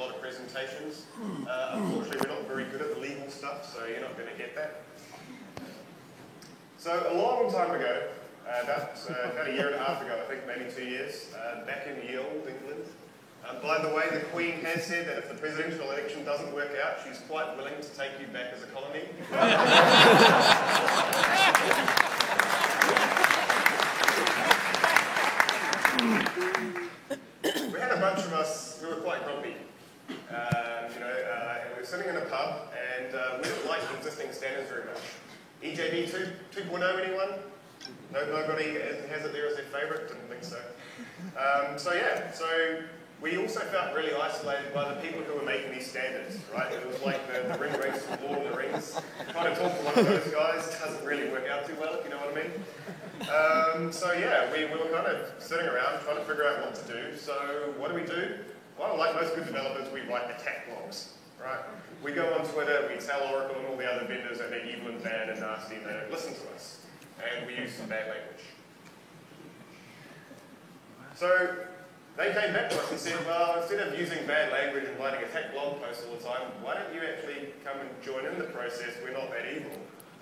lot of presentations. Unfortunately, we're not very good at the legal stuff, so you're not going to get that. So a long time ago, about a year and a half ago, I think maybe 2 years, back in Yale, England. By the way, the Queen has said that if the presidential election doesn't work out, she's quite willing to take you back as a colony. We had a bunch of us who were quite grumpy. And we were sitting in a pub, and we didn't like the existing standards very much. EJB 2.0, anyone? Nobody has it there as their favourite? Didn't think so. So we also felt really isolated by the people who were making these standards, right? It was like the ring race from Lord of the Rings. Trying to talk to one of those guys doesn't really work out too well, if you know what I mean. We were kind of sitting around trying to figure out what to do. So what do? Well, like most good developers, we write attack blogs, right? We go on Twitter, we tell Oracle and all the other vendors that they're evil and bad and nasty and they don't listen to us. And we use some bad language. So they came back to us and said, well, instead of using bad language and writing attack blog posts all the time, why don't you actually come and join in the process? We're not that evil.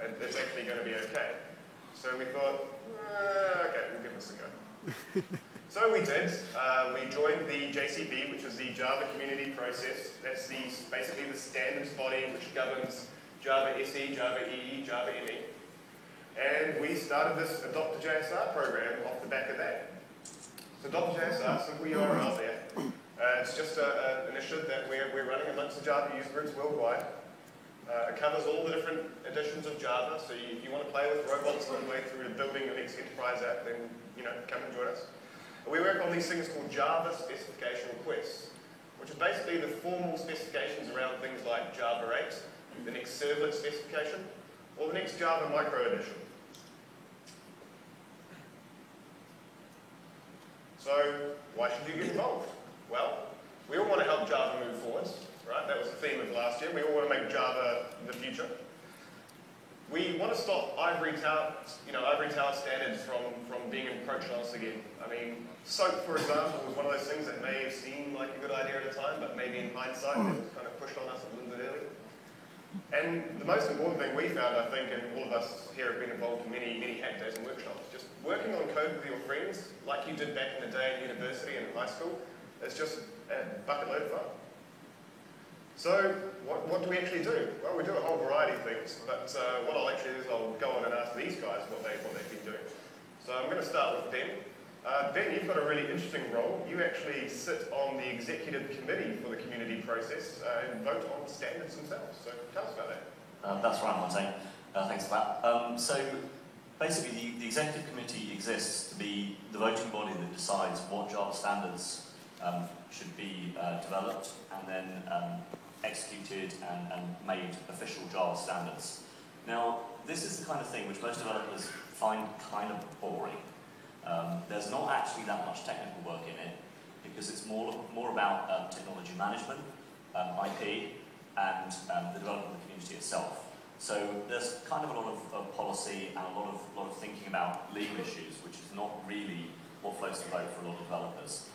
And it's actually going to be okay. So we thought, okay, we'll give this a go. So we did. We joined the JCB, which is the Java Community Process. That's basically the standards body which governs Java SE, Java EE, Java ME. And we started this Adopt a JSR program off the back of that. So Adopt a JSR, simple URL there. It's just an initiative that we're running amongst the Java user groups worldwide. It covers all the different editions of Java. So if you want to play with robots all the way through to building your next enterprise app, then come and join us. We work on these things called Java specification requests, which is basically the formal specifications around things like Java 8, the next servlet specification, or the next Java micro edition. So why should you get involved? Well, we all want to help Java move forwards, right? That was the theme of last year. We all want to make Java the future. We want to stop ivory tower standards from being encroached on us again. I mean, SOAP, for example, was one of those things that may have seemed like a good idea at a time, but maybe in hindsight it was kind of pushed on us a little bit early. And the most important thing we found, I think, and all of us here have been involved in many hack days and workshops, just working on code with your friends, like you did back in the day in university and in high school, is just a bucket load of fun. So what do we actually do? Well, we do a whole variety of things, but what I'll actually do is I'll go on and ask these guys what they've been doing. So I'm going to start with Ben. Ben, you've got a really interesting role. You actually sit on the executive committee for the community process and vote on standards themselves. So tell us about that. That's right, Martin. Thanks for that. So basically, the executive committee exists to be the voting body that decides what Java standards should be developed and then executed and made official Java standards. Now, this is the kind of thing which most developers find kind of boring. There's not actually that much technical work in it because it's more about technology management, IP, and the development of the community itself. So there's kind of a lot of policy and a lot of thinking about legal issues, which is not really what floats the boat for a lot of developers.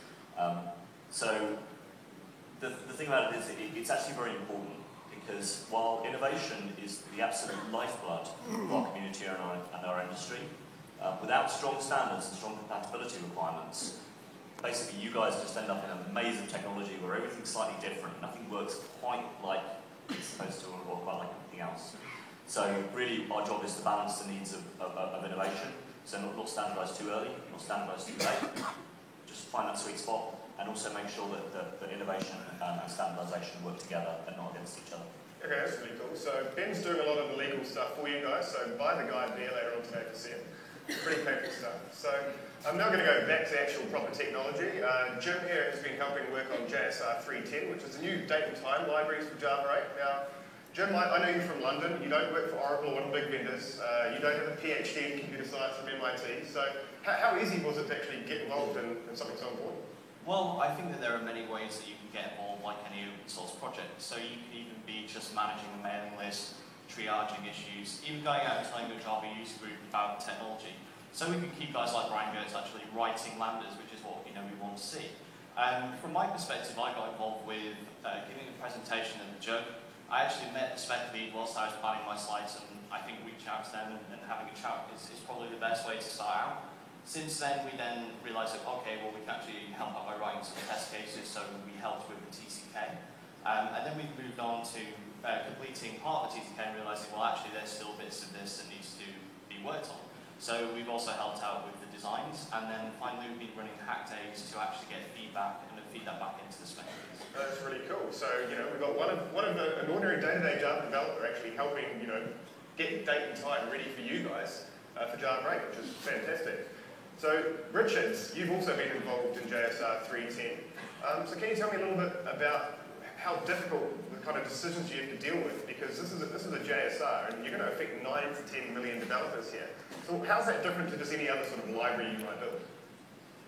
So the thing about it is it's actually very important because while innovation is the absolute lifeblood of our community and our industry, without strong standards and strong compatibility requirements, basically you guys just end up in a maze of technology where everything's slightly different, nothing works quite like it's supposed to or quite like anything else. So really our job is to balance the needs of innovation, so not standardise too early, not standardise too late, just find that sweet spot and also make sure that innovation and standardisation work together and not against each other. Okay, that's really cool. So Ben's doing a lot of the legal stuff for you guys, so buy the guide there later on today to see it. Pretty painful stuff. So I'm now going to go back to actual proper technology. Jim here has been helping work on JSR 3.10, which is the new date and time libraries for Java 8. Now, Jim, I know you're from London. You don't work for Oracle or one of the big vendors. You don't have a PhD in computer science from MIT. So how easy was it to actually get involved in something so important? Well, I think that there are many ways that you can get involved, like any open source project. So you can even be just managing a mailing list, triaging issues, even going out and telling the Java user group about technology. So we can keep guys like Brian Gertz actually writing lambdas, which is what we want to see. From my perspective, I got involved with giving a presentation at the Jug. I actually met the spec lead whilst I was planning my slides, and I think reaching out to them and having a chat is probably the best way to start out. Since then, we then realised that, okay, well, we can actually help out by writing some test cases, so we helped with the TCK. And then we moved on to completing part of the TCK and realising, well, actually, there's still bits of this that needs to be worked on. So we've also helped out with the designs, and then finally we've been running hack days to actually get feedback and feed that back into the spec. That's really cool. So, we've got an ordinary day-to-day Java developer actually helping, get date and time ready for you guys for Java 8, which is fantastic. So, Richard, you've also been involved in JSR 3.10. So can you tell me a little bit about how difficult the kind of decisions you have to deal with? Because this is a JSR, and you're going to affect 9 to 10 million developers here. So how's that different to just any other sort of library you might build?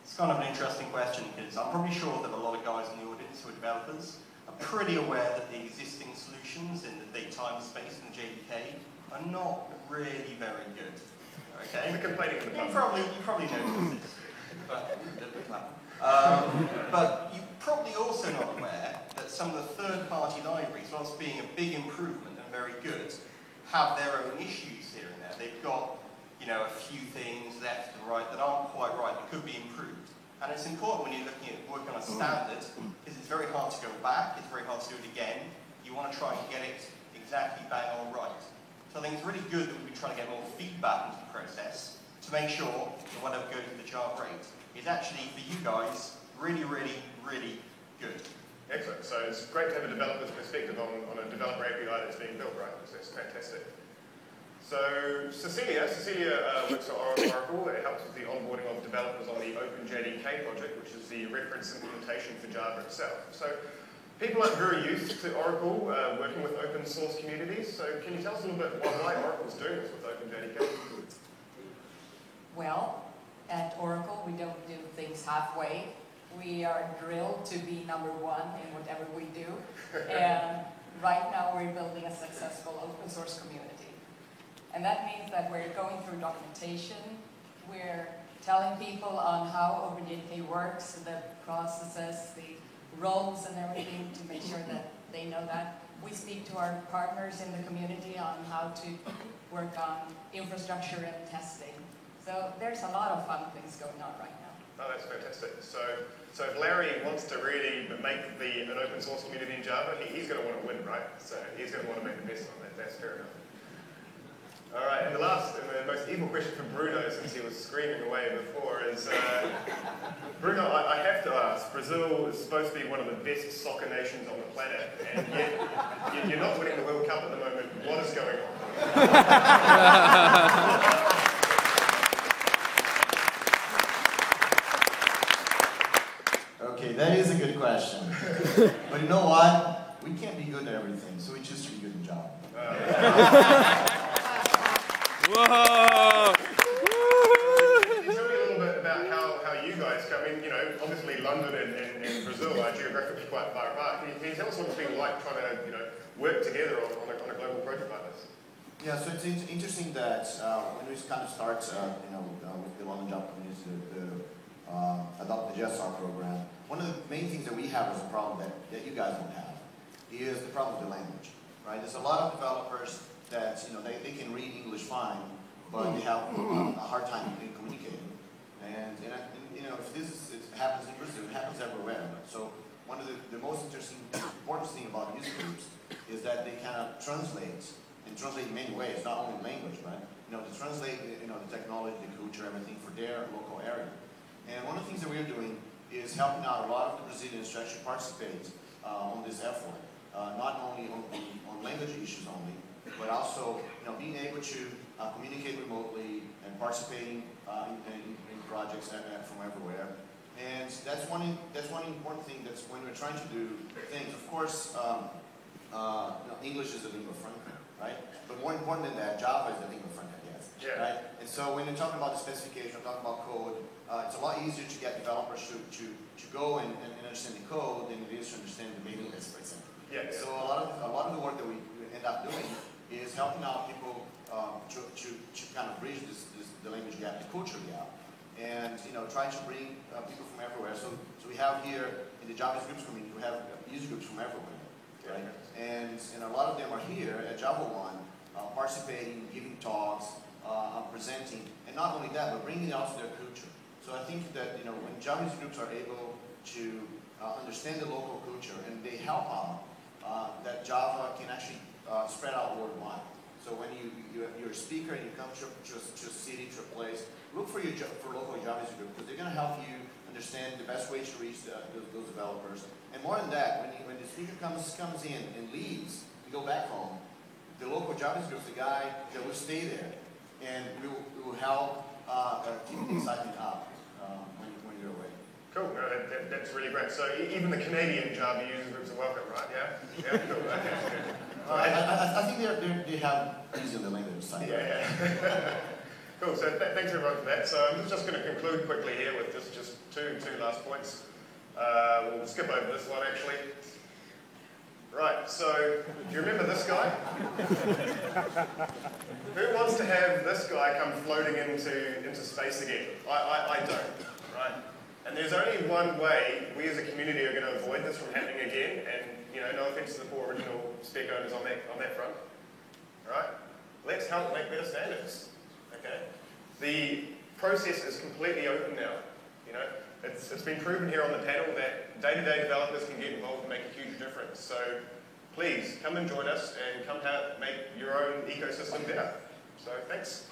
It's kind of an interesting question, because I'm probably sure that a lot of guys in the audience who are developers are pretty aware that the existing solutions in the daytime space in the JDK are not really very good. Okay? You're complaining in the You pub. probably know this, but you're probably also not aware that some of the third-party libraries, whilst being a big improvement and very good, have their own issues here and there. They've got, a few things left and right that aren't quite right, that could be improved. And it's important when you're looking at working on a standard, because it's very hard to go back, it's very hard to do it again. You want to try and get it exactly bang on right. So I think it's really good that we try to get more feedback into the process to make sure that whatever goes into the Java 8 is actually, for you guys, really, really, really good. Excellent. So it's great to have a developer's perspective on a developer API that's being built, right? So that's fantastic. So Cecilia works at Oracle. It helps with the onboarding of developers on the OpenJDK project, which is the reference implementation for Java itself. So people aren't very used to Oracle working with open source communities. So can you tell us a little bit why Oracle's doing this with OpenJDK? Well, at Oracle, we don't do things halfway. We are drilled to be number one in whatever we do. And right now we're building a successful open source community. And that means that we're going through documentation, we're telling people on how OpenJDK works, the processes, the roles and everything to make sure that they know that. We speak to our partners in the community on how to work on infrastructure and testing. So there's a lot of fun things going on right now. Oh, that's fantastic. So if Larry wants to really make an open source community in Java, he's going to want to win, right? So he's going to want to make the best on that. That's fair enough. All right, and the most evil question from Bruno, since he was screaming away before, is Bruno, I have to ask, Brazil is supposed to be one of the best soccer nations on the planet, and yet you're not winning the World Cup at the moment. What is going on? Okay, that is a good question. But you know what? We can't be good at everything, so we choose to be good in Java. Whoa! Can you tell me a little bit about how you guys come in? Obviously London and Brazil are geographically quite far apart. Can you tell us what it's been like trying to, work together on a global project like this? Yeah, so it's interesting that when we kind of start, with the London Java community to adopt the JSR program, one of the main things that we have as a problem that you guys don't have is the problem of the language, right? There's a lot of developers that they can read English fine, but they have a hard time communicating. And if it happens in Brazil, it happens everywhere. So one of the most important thing about user groups is that they kind of translate in many ways, not only language, right? To translate the technology, the culture, everything for their local area. And one of the things that we're doing is helping out a lot of the Brazilians to actually participate on this effort, not only on language issues only, but also being able to communicate remotely and participating in projects from everywhere. And that's one important thing. That's when we're trying to do things. Of course, English is a lingua franca, right? But more important than that, Java is a lingua franca, yes. Yeah. Right? And so when you're talking about the specification, talking about code, it's a lot easier to get developers to go and understand the code than it is to understand the mailing list, for example. Yeah. So a lot of the work that we end up doing is helping out people to kind of bridge the language gap, the culture gap. and trying to bring people from everywhere. So we have here in the Java groups community, we have user groups from everywhere, right? And a lot of them are here at JavaOne, participating, giving talks, presenting, and not only that, but bringing out their culture. So I think that when Java user groups are able to understand the local culture and they help out, that Java can actually spread out worldwide. So when you're a speaker and you come to a city, to a place, look for local Java user group, because they're going to help you understand the best way to reach those developers. And more than that, when the speaker comes in and leaves, you go back home, the local Java user group is the guy that will stay there, and we will help keep the excitement up when you're away. Cool, no, that's really great. So even the Canadian Java user groups are welcome, right? Yeah? Yeah, cool, okay, good. I think they have easy on the language side. Yeah. Cool, so thanks everyone for that. So I'm just going to conclude quickly here with just two last points. We'll skip over this one actually. Right, so do you remember this guy? Who wants to have this guy come floating into space again? I don't, right? And there's only one way we as a community are going to avoid this from happening again, and no offense to the four original spec owners on that front. Right? Let's help make better standards. Okay? The process is completely open now. It's been proven here on the panel that day-to-day developers can get involved and make a huge difference. So please come and join us and come make your own ecosystem better. So thanks.